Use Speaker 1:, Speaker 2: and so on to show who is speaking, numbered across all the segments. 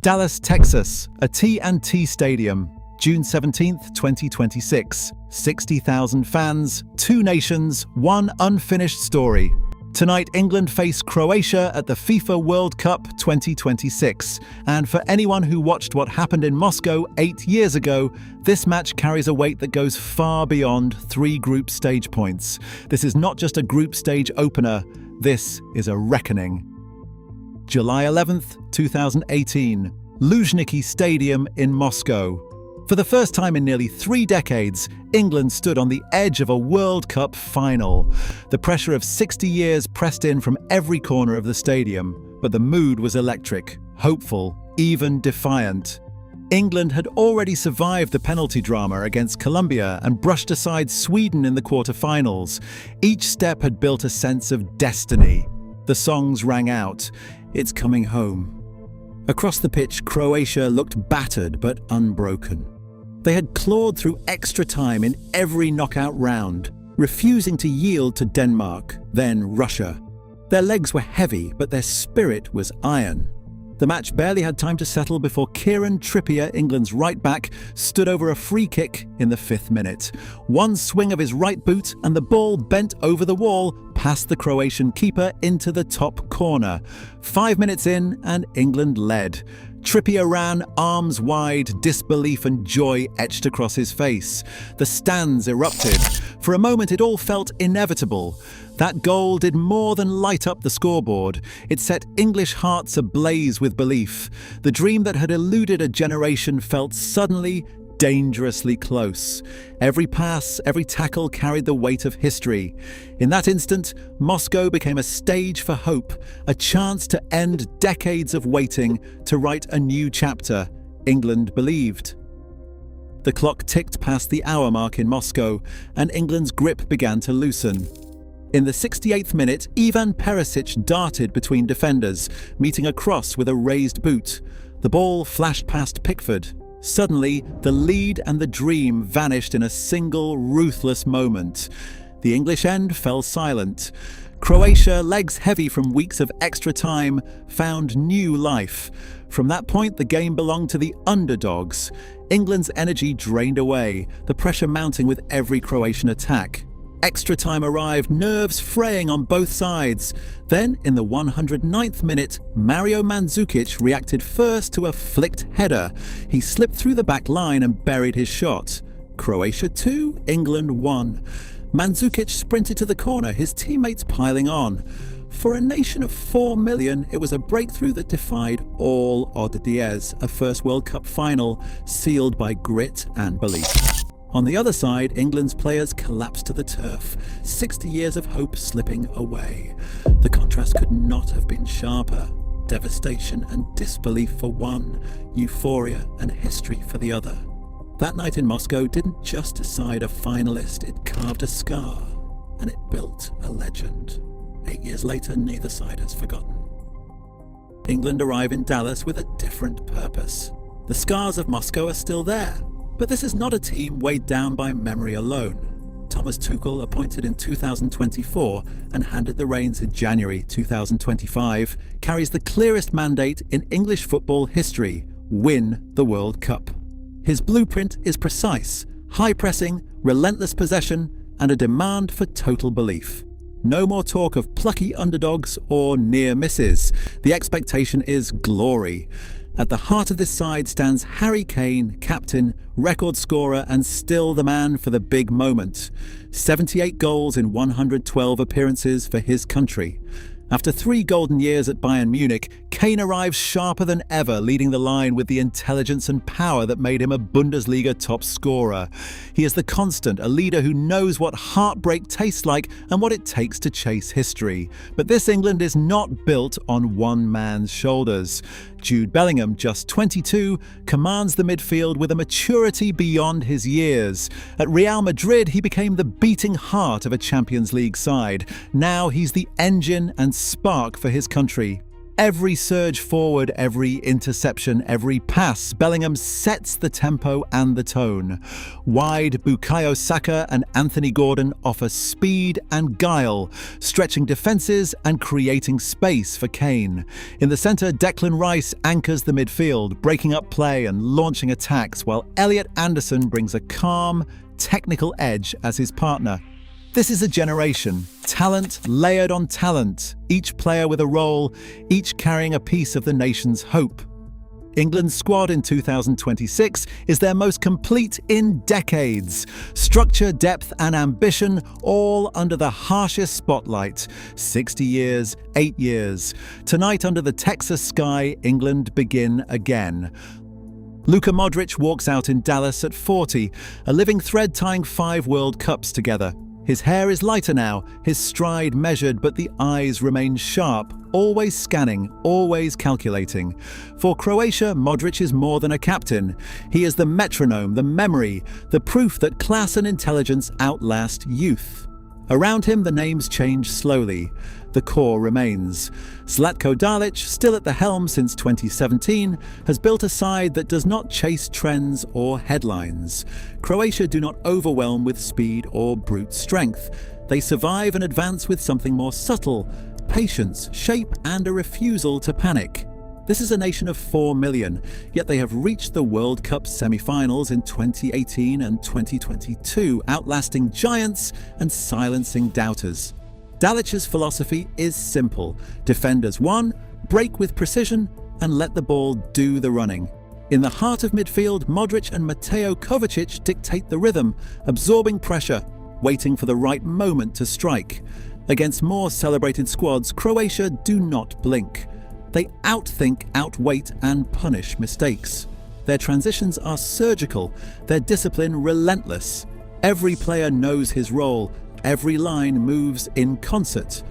Speaker 1: Dallas, Texas, AT&T Stadium, June 17, 2026. 60,000 fans, 2 nations, 1 unfinished story. Tonight, England face Croatia at the FIFA World Cup 2026. And for anyone who watched what happened in Moscow 8 years ago, this match carries a weight that goes far beyond 3 group stage points. This is not just a group stage opener, this is a reckoning. July 11th, 2018, Luzhniki Stadium in Moscow. For the first time in nearly 3 decades, England stood on the edge of a World Cup final. The pressure of 60 years pressed in from every corner of the stadium, but the mood was electric, hopeful, even defiant. England had already survived the penalty drama against Colombia and brushed aside Sweden in the quarter-finals. Each step had built a sense of destiny. The songs rang out, "It's coming home." Across the pitch, Croatia looked battered but unbroken. They had clawed through extra time in every knockout round, refusing to yield to Denmark, then Russia. Their legs were heavy, but their spirit was iron. The match barely had time to settle before Kieran Trippier, England's right back, stood over a free kick in the 5th minute. One swing of his right boot and the ball bent over the wall, past the Croatian keeper into the top corner. 5 minutes in and England led. Trippier ran arms wide, disbelief and joy etched across his face. The stands erupted. For a moment it all felt inevitable. That goal did more than light up the scoreboard. It set English hearts ablaze with belief. The dream that had eluded a generation felt suddenly dangerously close. Every pass, every tackle carried the weight of history. In that instant, Moscow became a stage for hope, a chance to end decades of waiting, to write a new chapter. England believed. The clock ticked past the hour mark in Moscow, and England's grip began to loosen. In the 68th minute, Ivan Perisic darted between defenders, meeting a cross with a raised boot. The ball flashed past Pickford. Suddenly, the lead and the dream vanished in a single, ruthless moment. The English end fell silent. Croatia, legs heavy from weeks of extra time, found new life. From that point, the game belonged to the underdogs. England's energy drained away, the pressure mounting with every Croatian attack. Extra time arrived, nerves fraying on both sides. Then, in the 109th minute, Mario Mandzukic reacted first to a flicked header. He slipped through the back line and buried his shot. Croatia 2, England 1. Mandzukic sprinted to the corner, his teammates piling on. For a nation of 4 million, it was a breakthrough that defied all oddities, a first World Cup final sealed by grit and belief. On the other side, England's players collapsed to the turf, 60 years of hope slipping away. The contrast could not have been sharper. Devastation and disbelief for one, euphoria and history for the other. That night in Moscow didn't just decide a finalist, it carved a scar, and it built a legend. 8 years later, neither side has forgotten. England arrive in Dallas with a different purpose. The scars of Moscow are still there. But this is not a team weighed down by memory alone. Thomas Tuchel, appointed in 2024 and handed the reins in January 2025, carries the clearest mandate in English football history: win the World Cup. His blueprint is precise: high pressing, relentless possession, and a demand for total belief. No more talk of plucky underdogs or near misses. The expectation is glory. At the heart of this side stands Harry Kane, captain, record scorer, and still the man for the big moment. 78 goals in 112 appearances for his country. After 3 golden years at Bayern Munich, Kane arrives sharper than ever, leading the line with the intelligence and power that made him a Bundesliga top scorer. He is the constant, a leader who knows what heartbreak tastes like and what it takes to chase history. But this England is not built on one man's shoulders. Jude Bellingham, just 22, commands the midfield with a maturity beyond his years. At Real Madrid, he became the beating heart of a Champions League side. Now he's the engine and spark for his country. Every surge forward, every interception, every pass, Bellingham sets the tempo and the tone. Wide, Bukayo Saka and Anthony Gordon offer speed and guile, stretching defences and creating space for Kane. In the centre, Declan Rice anchors the midfield, breaking up play and launching attacks, while Elliot Anderson brings a calm, technical edge as his partner. This is a generation, talent layered on talent, each player with a role, each carrying a piece of the nation's hope. England's squad in 2026 is their most complete in decades. Structure, depth and ambition, all under the harshest spotlight. 60 years, 8 years. Tonight under the Texas sky, England begin again. Luka Modric walks out in Dallas at 40, a living thread tying 5 World Cups together. His hair is lighter now, his stride measured, but the eyes remain sharp, always scanning, always calculating. For Croatia, Modric is more than a captain. He is the metronome, the memory, the proof that class and intelligence outlast youth. Around him, the names change slowly. The core remains. Zlatko Dalic, still at the helm since 2017, has built a side that does not chase trends or headlines. Croatia do not overwhelm with speed or brute strength. They survive and advance with something more subtle, patience, shape, and a refusal to panic. This is a nation of 4 million, yet they have reached the World Cup semi-finals in 2018 and 2022, outlasting giants and silencing doubters. Dalic's philosophy is simple. Defend as one, break with precision, and let the ball do the running. In the heart of midfield, Modric and Mateo Kovacic dictate the rhythm, absorbing pressure, waiting for the right moment to strike. Against more celebrated squads, Croatia do not blink. They outthink, outweight, and punish mistakes. Their transitions are surgical, their discipline relentless. Every player knows his role, every line moves in concert.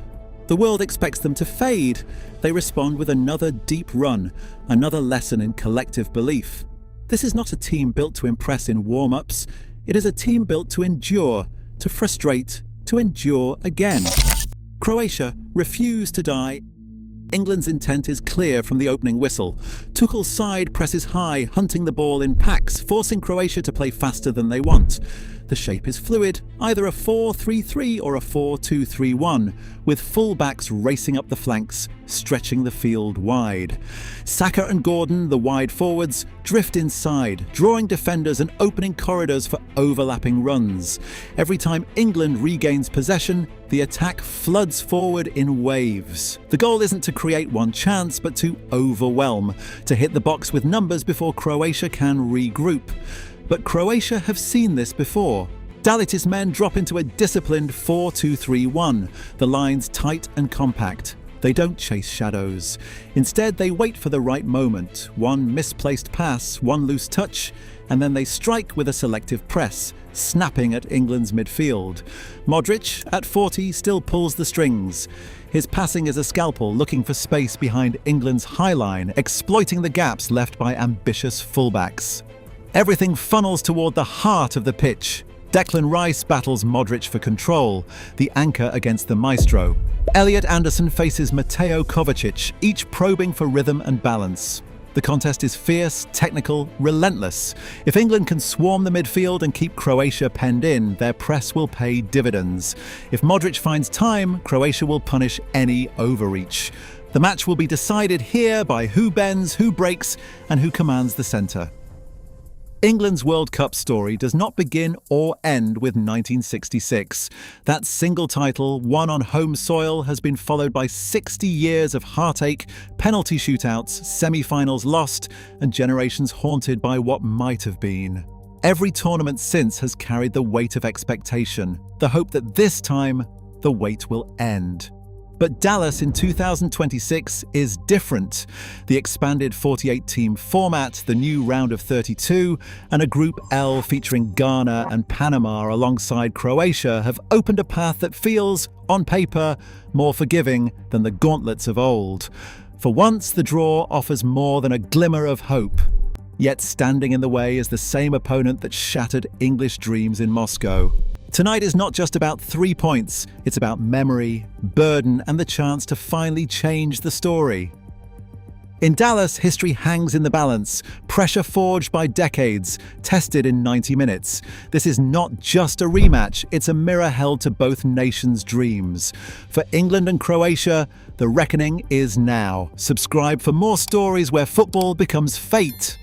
Speaker 1: The world expects them to fade. They respond with another deep run, another lesson in collective belief. This is not a team built to impress in warm-ups. It is a team built to endure, to frustrate, to endure again. Croatia refuse to die. England's intent is clear from the opening whistle. Tuchel's side presses high, hunting the ball in packs, forcing Croatia to play faster than they want. The shape is fluid, either a 4-3-3 or a 4-2-3-1, with full-backs racing up the flanks, stretching the field wide. Saka and Gordon, the wide forwards, drift inside, drawing defenders and opening corridors for overlapping runs. Every time England regains possession, the attack floods forward in waves. The goal isn't to create one chance, but to overwhelm, to hit the box with numbers before Croatia can regroup. But Croatia have seen this before. Dalic's men drop into a disciplined 4-2-3-1, the lines tight and compact. They don't chase shadows. Instead, they wait for the right moment, one misplaced pass, one loose touch, and then they strike with a selective press, snapping at England's midfield. Modric, at 40, still pulls the strings. His passing is a scalpel, looking for space behind England's high line, exploiting the gaps left by ambitious fullbacks. Everything funnels toward the heart of the pitch. Declan Rice battles Modric for control, the anchor against the maestro. Elliot Anderson faces Mateo Kovacic, each probing for rhythm and balance. The contest is fierce, technical, relentless. If England can swarm the midfield and keep Croatia penned in, their press will pay dividends. If Modric finds time, Croatia will punish any overreach. The match will be decided here by who bends, who breaks, and who commands the centre. England's World Cup story does not begin or end with 1966. That single title, won on home soil, has been followed by 60 years of heartache, penalty shootouts, semi-finals lost, and generations haunted by what might have been. Every tournament since has carried the weight of expectation, the hope that this time, the wait will end. But Dallas in 2026 is different. The expanded 48-team format, the new round of 32, and a Group L featuring Ghana and Panama alongside Croatia have opened a path that feels, on paper, more forgiving than the gauntlets of old. For once, the draw offers more than a glimmer of hope. Yet standing in the way is the same opponent that shattered English dreams in Moscow. Tonight is not just about 3 points, it's about memory, burden, and the chance to finally change the story. In Dallas, history hangs in the balance. Pressure forged by decades, tested in 90 minutes. This is not just a rematch, it's a mirror held to both nations' dreams. For England and Croatia, the reckoning is now. Subscribe for more stories where football becomes fate.